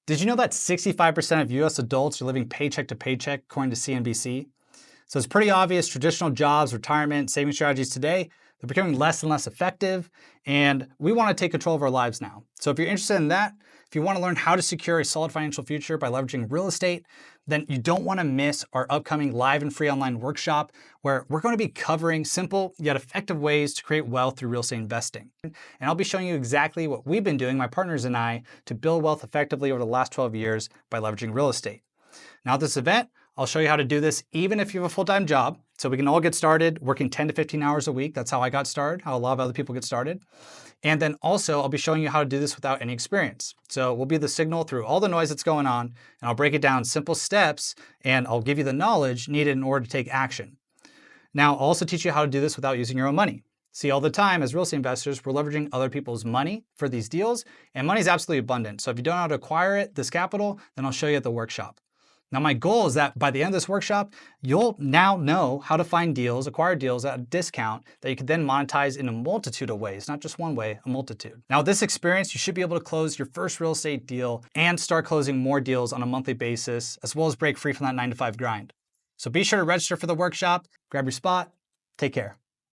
Did you know that 65% of US adults are living paycheck to paycheck, according to CNBC? So it's pretty obvious traditional jobs, retirement, saving strategies today, they're becoming less and less effective, and we want to take control of our lives now. So if you're interested in that, if you want to learn how to secure a solid financial future by leveraging real estate, then you don't want to miss our upcoming live and free online workshop where we're going to be covering simple yet effective ways to create wealth through real estate investing. And I'll be showing you exactly what we've been doing, my partners and I, to build wealth effectively over the last 12 years by leveraging real estate. Now at this event, I'll show you how to do this even if you have a full-time job. So we can all get started working 10 to 15 hours a week. That's how I got started, how a lot of other people get started. And then also I'll be showing you how to do this without any experience. So we'll be the signal through all the noise that's going on, and I'll break it down in simple steps, and I'll give you the knowledge needed in order to take action. Now I'll also teach you how to do this without using your own money. See, all the time as real estate investors, we're leveraging other people's money for these deals, and money is absolutely abundant. So if you don't know how to acquire it, this capital, then I'll show you at the workshop. Now my goal is that by the end of this workshop, you'll now know how to find deals, acquire deals at a discount that you can then monetize in a multitude of ways, not just one way, a multitude. Now with this experience, you should be able to close your first real estate deal and start closing more deals on a monthly basis, as well as break free from that 9 to 5 grind. So be sure to register for the workshop, grab your spot, take care.